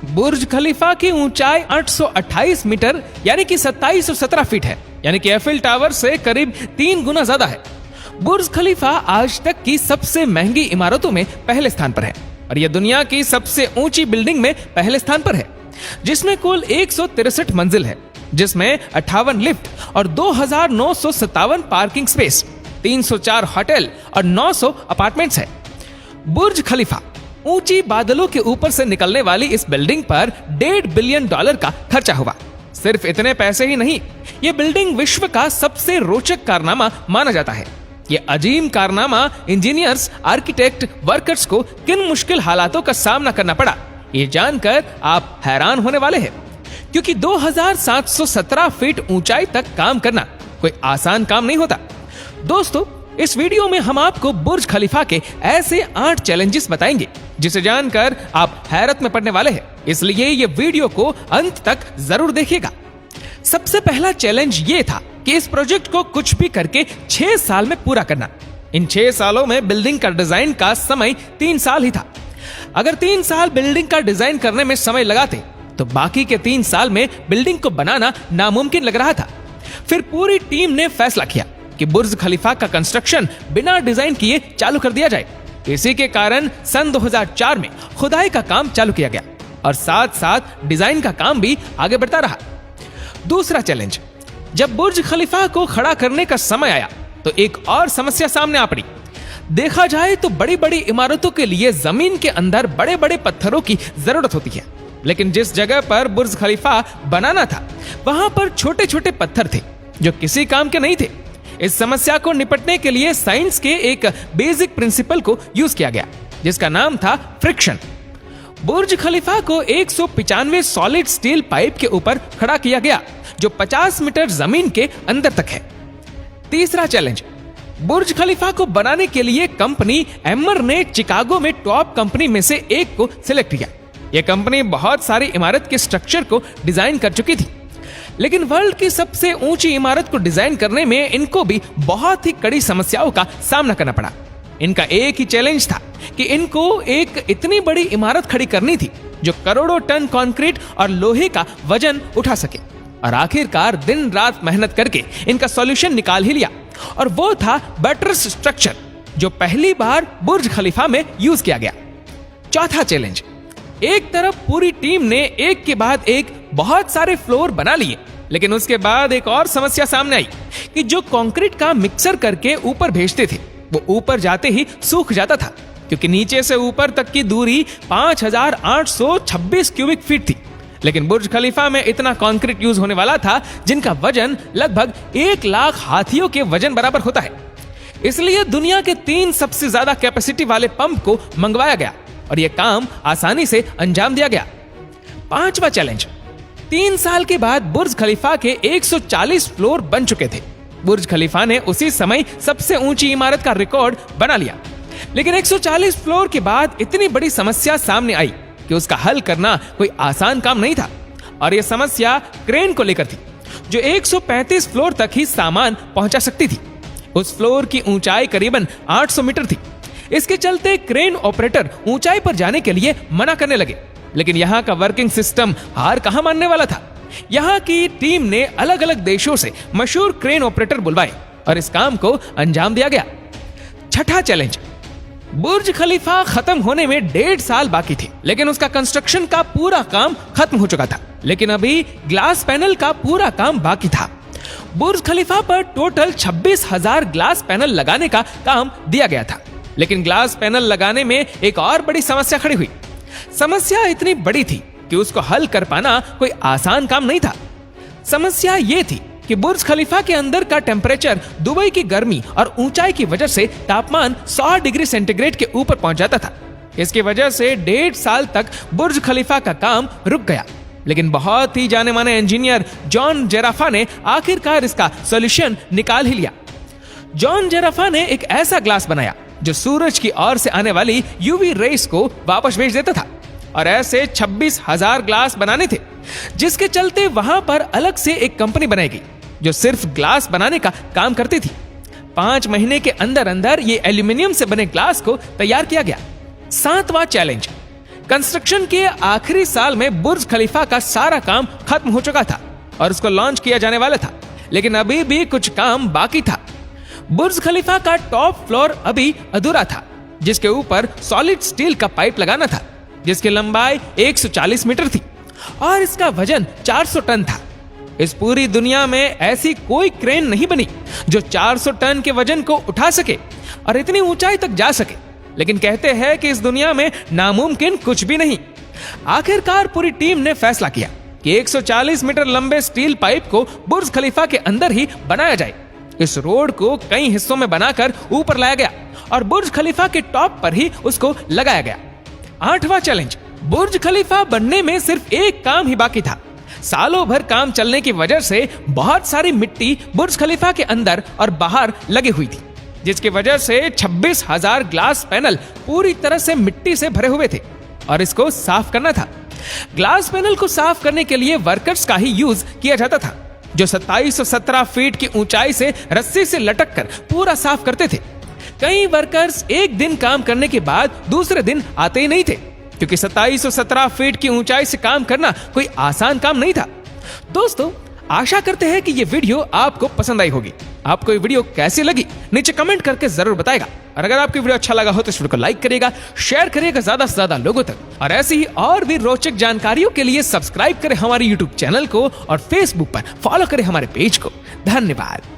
बुर्ज खलीफा की ऊंचाई 828 मीटर यानी कि 2717 फीट है, यानी कि एफिल टावर से करीब 3 गुना ज्यादा है। बुर्ज खलीफा आज तक की सबसे महंगी इमारतों में पहले स्थान पर है और यह दुनिया की सबसे ऊंची बिल्डिंग में पहले स्थान पर है, जिसमें कुल 163 मंजिल है, जिसमें 58 लिफ्ट और 2957 पार्किंग स्पेस, 304 होटल और 900 अपार्टमेंट्स है। बुर्ज खलीफा ऊंची बादलों के ऊपर से निकलने वाली इस बिल्डिंग पर $1.5 बिलियन का खर्चा हुआ। सिर्फ इतने पैसे ही नहीं, यह बिल्डिंग विश्व का सबसे रोचक कारनामा माना जाता है। यह अजीम कारनामा इंजीनियर्स, आर्किटेक्ट, वर्कर्स को किन मुश्किल हालातों का सामना करना पड़ा, ये जानकर आप हैरान होने वाले हैं, क्योंकि 2717 फीट ऊंचाई तक काम करना कोई आसान काम नहीं होता। दोस्तों, इस वीडियो में हम आपको बुर्ज खलीफा के ऐसे 8 चैलेंजेस बताएंगे जिसे जानकर आप हैरत में पड़ने वाले हैं, इसलिए ये वीडियो को अंत तक जरूर देखिएगा। सबसे पहला चैलेंज ये था कि इस प्रोजेक्ट को कुछ भी करके 6 साल में पूरा करना। इन 6 सालों में बिल्डिंग का डिजाइन का समय 3 साल ही था। अगर 3 साल बिल्डिंग का डिजाइन करने में समय लगाते तो बाकी के 3 साल में बिल्डिंग को बनाना नामुमकिन लग रहा था। फिर पूरी टीम ने फैसला किया कि बुर्ज खलीफा का कंस्ट्रक्शन बिना डिजाइन किए चालू कर दिया जाए। इसी के कारण सन 2004 में खुदाई का काम चालू किया गया और साथ साथ डिजाइन का काम भी आगे बढ़ता रहा। दूसरा चैलेंज, जब बुर्ज खलीफा को खड़ा करने का समय आया तो एक और समस्या सामने आ पड़ी। देखा जाए तो बड़ी बड़ी इमारतों के लिए जमीन के अंदर बड़े बड़े पत्थरों की जरूरत होती है, लेकिन जिस जगह पर बुर्ज खलीफा बनाना था वहां पर छोटे छोटे पत्थर थे जो किसी काम के नहीं थे। इस समस्या को निपटने के लिए साइंस के एक बेसिक प्रिंसिपल को यूज किया गया, जिसका नाम था फ्रिक्शन। बुर्ज खलीफा को 195 सॉलिड स्टील पाइप के ऊपर खड़ा किया गया जो 50 मीटर जमीन के अंदर तक है। तीसरा चैलेंज, बुर्ज खलीफा को बनाने के लिए कंपनी एमर ने चिकागो में टॉप कंपनी में से एक को सिलेक्ट किया। यह कंपनी बहुत सारी इमारत के स्ट्रक्चर को डिजाइन कर चुकी थी, लेकिन वर्ल्ड की सबसे ऊंची इमारत को डिजाइन करने में इनको भी बहुत ही कड़ी समस्याओं का सामना करना पड़ा। इनका एक ही चैलेंज था कि इनको एक इतनी बड़ी इमारत खड़ी करनी थी जो करोड़ों टन कंक्रीट और लोहे का वजन उठा सके, और आखिरकार दिन रात मेहनत करके इनका सॉल्यूशन निकाल ही लिया, और वो था बटरस स्ट्रक्चर जो पहली बार बुर्ज खलीफा में यूज किया गया। चौथा चैलेंज, एक तरफ पूरी टीम ने एक के बाद एक बहुत सारे फ्लोर बना लिए, लेकिन उसके बाद एक और समस्या सामने आई कि जो कंक्रीट का मिक्सर करके ऊपर भेजते थे वो ऊपर जाते ही सूख जाता था, क्योंकि नीचे से ऊपर तक की दूरी 5826 क्यूबिक फीट थी। लेकिन बुर्ज खलीफा में इतना कंक्रीट यूज होने वाला था जिनका वजन लगभग 1 लाख हाथियों के वजन बराबर होता है। इसलिए दुनिया के 3 सबसे ज्यादा कैपेसिटी वाले पंप को मंगवाया गया और यह काम आसानी से अंजाम दिया गया। पांचवा चैलेंज, 3 साल के बाद बुर्ज खलीफा के 140 फ्लोर बन चुके थे। बुर्ज खलीफा ने उसी समय सबसे ऊंची इमारत का रिकॉर्ड बना लिया, लेकिन 140 फ्लोर के बाद इतनी बड़ी समस्या सामने आई कि उसका हल करना कोई आसान काम नहीं था, और यह समस्या क्रेन को लेकर थी जो 135 फ्लोर तक ही सामान पहुंचा सकती थी। उस फ्लोर की ऊंचाई करीबन 800 मीटर थी। इसके चलते क्रेन ऑपरेटर ऊंचाई पर जाने के लिए मना करने लगे, लेकिन यहाँ का वर्किंग सिस्टम हार कहां मानने वाला था। यहाँ की टीम ने अलग अलग देशों से मशहूर क्रेन ऑपरेटर बुलवाए और इस काम को अंजाम दिया गया। छठा चैलेंज, बुर्ज खलीफा खत्म होने में 1.5 साल बाकी थे, लेकिन उसका कंस्ट्रक्शन का पूरा काम खत्म हो चुका था, लेकिन अभी ग्लास पैनल का पूरा काम बाकी था। बुर्ज खलीफा पर टोटल 26,000 ग्लास पैनल लगाने का काम दिया गया था, लेकिन ग्लास पैनल लगाने में एक और बड़ी समस्या खड़ी हुई। समस्या इतनी बड़ी थी कि उसको हल कर पाना कोई आसान काम नहीं था। समस्या ये थी कि बुर्ज खलीफा के अंदर का टेम्परेचर दुबई की गर्मी और ऊंचाई की वजह से तापमान 100 डिग्री सेंटीग्रेड के ऊपर पहुंच जाता था। इसकी वजह से 1.5 साल तक बुर्ज खलीफा का काम रुक गया, लेकिन बहुत ही जाने माने इंजीनियर जॉन जेराफा ने आखिरकार इसका सॉल्यूशन निकाल ही लिया। जॉन जेराफा ने एक ऐसा ग्लास बनाया जो सूरज की ओर से आने वाली यूवी रेस को वापस भेज देता था, और ऐसे 26,000 ग्लास बनाने थे, जिसके चलते वहां पर अलग से एक कंपनी बनाई गई जो सिर्फ ग्लास बनाने का काम करती थी। 5 महीने के अंदर अंदर ये एल्यूमिनियम से बने ग्लास को तैयार किया गया। 7वां चैलेंज, कंस्ट्रक्शन के आखिरी साल में बुर्ज खलीफा का सारा काम खत्म हो चुका था और उसको लॉन्च किया जाने वाला था, लेकिन अभी भी कुछ काम बाकी था। बुर्ज खलीफा का टॉप फ्लोर अभी अधूरा था, जिसके ऊपर सॉलिड स्टील का पाइप लगाना था, जिसकी लंबाई 140 मीटर थी और इसका वजन 400 टन था। इस पूरी दुनिया में ऐसी कोई क्रेन नहीं बनी जो 400 टन के वजन को उठा सके और इतनी ऊंचाई तक जा सके, लेकिन कहते हैं कि इस दुनिया में नामुमकिन कुछ भी नहीं। आखिरकार पूरी टीम ने फैसला किया कि 140 मीटर लंबे स्टील पाइप को बुर्ज खलीफा के अंदर ही बनाया जाए। इस रोड को कई हिस्सों में बनाकर ऊपर लाया गया और बुर्ज खलीफा के टॉप पर ही उसको लगाया गया। 8वां चैलेंज, बुर्ज खलीफा बनने में सिर्फ एक काम ही बाकी था। सालों भर काम चलने की वजह से बहुत सारी मिट्टी बुर्ज खलीफा के अंदर और बाहर लगी हुई थी, जिसकी वजह से 26,000 ग्लास पैनल पूरी तरह से मिट्टी से भरे हुए थे और इसको साफ करना था। ग्लास पैनल को साफ करने के लिए वर्कर्स का ही यूज किया जाता था, जो 2717 फीट की ऊंचाई से रस्सी से लटक कर पूरा साफ करते थे। कई वर्कर्स एक दिन काम करने के बाद दूसरे दिन आते ही नहीं थे, क्योंकि 2717 फीट की ऊंचाई से काम करना कोई आसान काम नहीं था। दोस्तों, आशा करते हैं कि ये वीडियो आपको पसंद आई होगी। आपको ये वीडियो कैसी लगी नीचे कमेंट करके जरूर बताएगा, और अगर आपको वीडियो अच्छा लगा हो तो इस वीडियो को लाइक करिएगा, शेयर करिएगा ज्यादा से ज्यादा लोगों तक, और ऐसी ही और भी रोचक जानकारियों के लिए सब्सक्राइब करें हमारे यूट्यूब चैनल को और फेसबुक पर फॉलो करें हमारे पेज को। धन्यवाद।